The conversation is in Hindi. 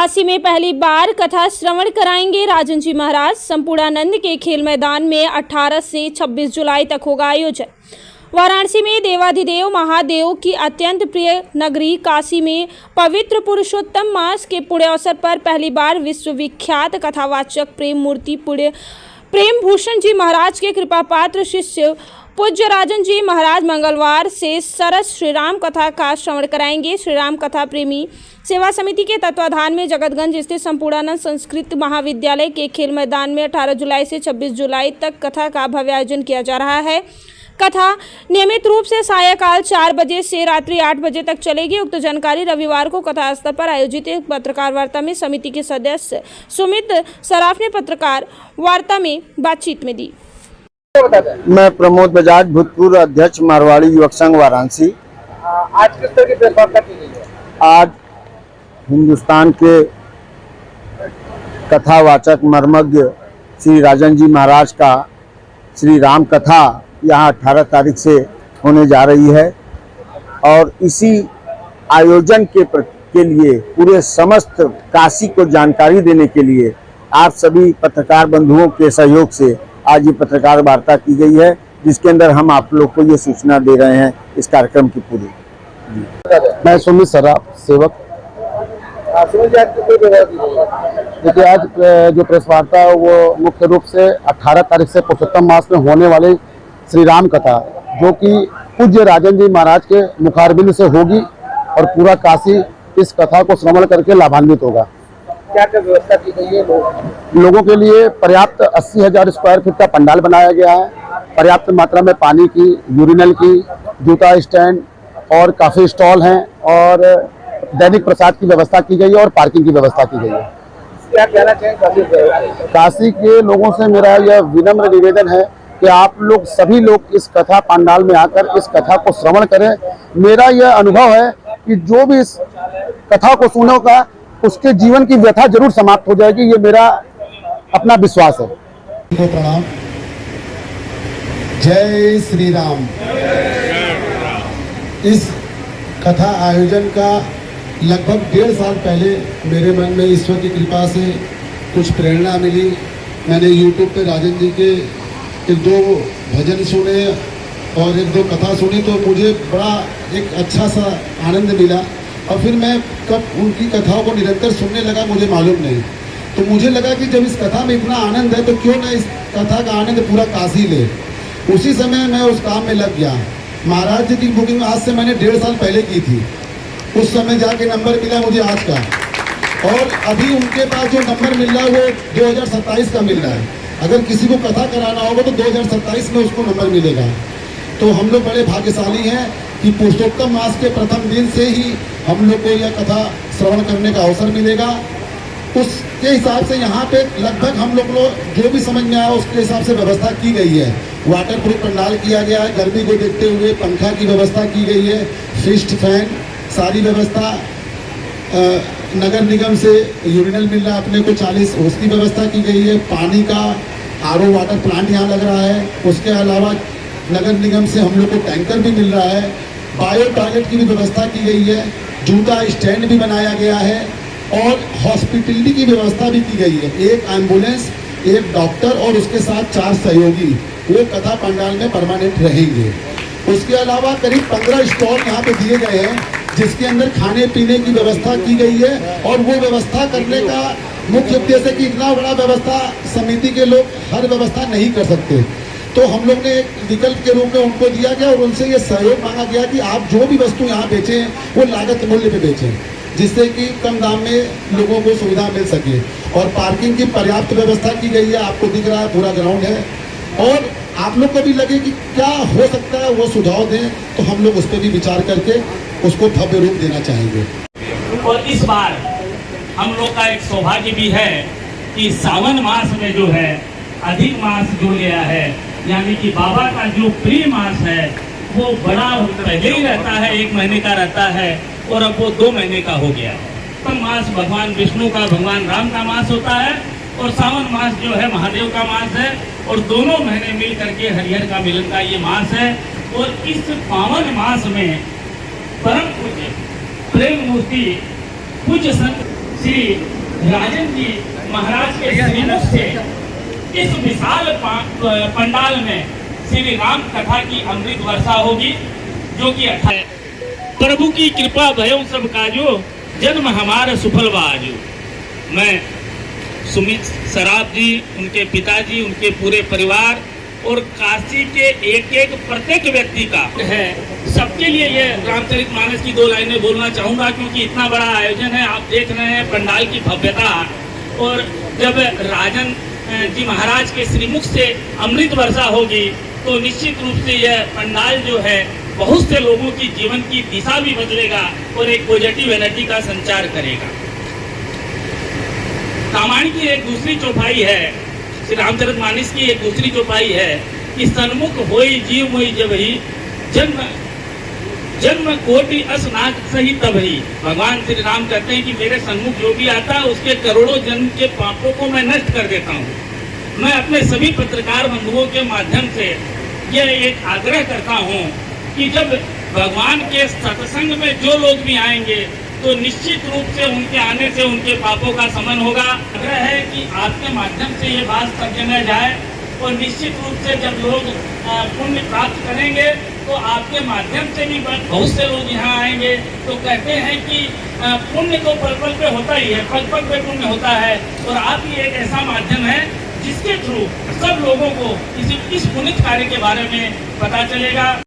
काशी में पहली बार कथा श्रवण कराएंगे राजन जी महाराज। संपूर्णानंद के खेल मैदान में 18 से 26 जुलाई तक होगा आयोजन। वाराणसी में देवाधिदेव महादेव की अत्यंत प्रिय नगरी काशी में पवित्र पुरुषोत्तम मास के पुण्य अवसर पर पहली बार विश्वविख्यात कथावाचक प्रेम मूर्ति प्रेम भूषण जी महाराज के कृपा पात्र शिष्य पूज्य राजन जी महाराज मंगलवार से सरस श्रीराम कथा का श्रवण कराएंगे। श्रीराम कथा प्रेमी सेवा समिति के तत्वाधान में जगतगंज स्थित संपूर्णानंद संस्कृत महाविद्यालय के खेल मैदान में 18 जुलाई से 26 जुलाई तक कथा का भव्य आयोजन किया जा रहा है। कथा नियमित रूप से सायंकाल 4 बजे से रात्रि 8 बजे तक चलेगी। उक्त जानकारी रविवार को कथा स्थल पर आयोजित एक पत्रकार वार्ता में समिति के सदस्य सुमित सराफ ने पत्रकार वार्ता में बातचीत में दी। मैं प्रमोद बजाज, भूतपूर्व अध्यक्ष मारवाड़ी युवक संघ वाराणसी। आज किस तरह की प्रेस वार्ता की गई है? आज हिंदुस्तान के कथावाचक मर्मज्ञ श्री राजन जी महाराज का श्री राम कथा यहाँ 18 तारीख से होने जा रही है और इसी आयोजन के लिए पूरे समस्त काशी को जानकारी देने के लिए आप सभी पत्रकार बंधुओं के सहयोग से आज ये पत्रकार वार्ता की गई है, जिसके अंदर हम आप लोग को ये सूचना दे रहे हैं इस कार्यक्रम की पूरी। मैं सुमित सराफ, सेवक। देखिए, आज जो प्रेस वार्ता है वो मुख्य रूप से 18 तारीख से पुरुषोत्तम मास में होने वाले श्री राम कथा, जो कि पूज्य राजन जी महाराज के मुखारबिंद से होगी और पूरा काशी इस कथा को श्रवण करके लाभान्वित होगा। क्या क्या व्यवस्था की गई है? लोगों के लिए पर्याप्त 80,000 स्क्वायर फीट का पंडाल बनाया गया है। पर्याप्त मात्रा में पानी की, यूरिनल की, जूता स्टैंड और काफी स्टॉल हैं और दैनिक प्रसाद की व्यवस्था की गई है और पार्किंग की व्यवस्था की गई है। क्या कहना चाहेंगे काशी के लोगों से मेरा यह विनम्र निवेदन है कि आप लोग सभी लोग इस कथा पंडाल में आकर इस कथा को श्रवण करें। मेरा यह अनुभव है कि जो भी इस कथा को सुनेगा उसके जीवन की व्यथा जरूर समाप्त हो जाएगी, ये मेरा अपना विश्वास है। प्रणाम। जय श्री राम। इस कथा आयोजन का लगभग 1.5 साल पहले मेरे मन में ईश्वर की कृपा से कुछ प्रेरणा मिली। मैंने YouTube पे राजन जी के 1-2 भजन सुने और 1-2 कथा सुनी तो मुझे बड़ा एक अच्छा सा आनंद मिला और फिर मैं कब उनकी कथाओं को निरंतर सुनने लगा मुझे मालूम नहीं। तो मुझे लगा कि जब इस कथा में इतना आनंद है तो क्यों ना इस कथा का आनंद पूरा काशी ले। उसी समय मैं उस काम में लग गया। महाराज जी की बुकिंग आज से मैंने 1.5 साल पहले की थी। उस समय जाके नंबर मिला मुझे आज का, और अभी उनके पास जो नंबर मिल रहा है वो 2027 का मिल रहा है। अगर किसी को कथा कराना होगा तो 2027 में उसको नंबर मिलेगा। तो हम लोग बड़े भाग्यशाली हैं कि पुरुषोत्तम मास के प्रथम दिन से ही हम लोग को यह कथा श्रवण करने का अवसर मिलेगा। उसके हिसाब से यहाँ पे लगभग हम लोग जो भी समझ में आया उसके हिसाब से व्यवस्था की गई है। वाटर प्रूफ पंडाल किया गया है, गर्मी को देखते हुए पंखा की व्यवस्था की गई है, फिस्ट फैन सारी व्यवस्था। नगर निगम से यूरिनल मिल रहा है अपने को 40, उसकी व्यवस्था की गई है। पानी का RO वाटर प्लांट यहाँ लग रहा है। उसके अलावा नगर निगम से हम लोग को टैंकर भी मिल रहा है। बायो टॉयलेट की भी व्यवस्था की गई है। जूता स्टैंड भी बनाया गया है और हॉस्पिटलिटी की व्यवस्था भी की गई है। 1 एम्बुलेंस, 1 डॉक्टर और उसके साथ 4 सहयोगी वो कथा पंडाल में परमानेंट रहेंगे। उसके अलावा करीब 15 स्टॉल यहाँ पे दिए गए हैं जिसके अंदर खाने पीने की व्यवस्था की गई है। और वो व्यवस्था करने का मुख्य उद्देश्य है कि इतना बड़ा व्यवस्था समिति के लोग हर व्यवस्था नहीं कर सकते, तो हम लोग ने एक विकल्प के रूप में उनको दिया गया और उनसे ये सहयोग मांगा गया कि आप जो भी वस्तु यहाँ बेचें वो लागत मूल्य पे बेचें, जिससे कि कम दाम में लोगों को सुविधा मिल सके। और पार्किंग की पर्याप्त व्यवस्था की गई है। आपको दिख रहा है पूरा ग्राउंड है। और आप लोग को भी लगे कि क्या हो सकता है वो सुझाव दें तो हम लोग उस पर भी विचार करके उसको भव्य रूप देना चाहेंगे। और इस बार हम लोग का एक सौभाग्य भी है कि सावन मास में जो है अधिक मास जो लिया है, यानी कि बाबा का जो प्रिय मास है वो बड़ा पहले ही रहता है, 1 महीने का रहता है और अब वो 2 महीने का हो गया। तो मास भगवान विष्णु का, भगवान राम का मास होता है और सावन मास जो है महादेव का मास है और दोनों महीने मिल करके हरिहर का मिलन का ये मास है। और इस पावन मास में परम पूज्य प्रेम मूर्ति पूज्य संत श्री राजन जी महाराज के श्रीमुख से इस विशाल पंडाल में श्री राम कथा की अमृत वर्षा होगी, जो कि प्रभु की कृपा भयो सब काजो, जन्म हमारा सुफल बाजो। मैं सुमित सराफ जी, उनके पिताजी, उनके पूरे परिवार और काशी के एक एक प्रत्येक व्यक्ति का है, सबके लिए ये रामचरितमानस की 2 लाइनें बोलना चाहूँगा, क्योंकि इतना बड़ा आयोजन है। आप देख रहे हैं पंडाल की भव्यता, और जब राजन जी महाराज के श्रीमुख से अमृत वर्षा होगी तो निश्चित रूप से यह पंडाल जो है बहुत से लोगों की जीवन की दिशा भी बदलेगा और एक पॉजिटिव एनर्जी का संचार करेगा। रामायण की एक दूसरी चौपाई है, श्री रामचरितमानस की एक दूसरी चौपाई है कि सन्मुख होई जीव मोई जबहि, जन्म कोटि असनाथ सही तबहि। भगवान श्री राम कहते हैं कि मेरे सन्मुख जो भी आता है उसके करोड़ों जन्म के पापों को मैं नष्ट कर देता हूँ। मैं अपने सभी पत्रकार बंधुओं के माध्यम से यह एक आग्रह करता हूँ कि जब भगवान के सत्संग में जो लोग भी आएंगे तो निश्चित रूप से उनके आने से उनके पापों का शमन होगा। आग्रह है कि आपके माध्यम से ये बात सब जगह जाए, और निश्चित रूप से जब लोग पुण्य प्राप्त करेंगे तो आपके माध्यम से भी बहुत से लोग यहाँ आएंगे। तो कहते हैं कि पुण्य तो पल पल पे होता ही है, पल पल पे पुण्य होता है, और आप ही एक ऐसा माध्यम है जिसके थ्रू सब लोगों को इस पुण्य कार्य के बारे में पता चलेगा।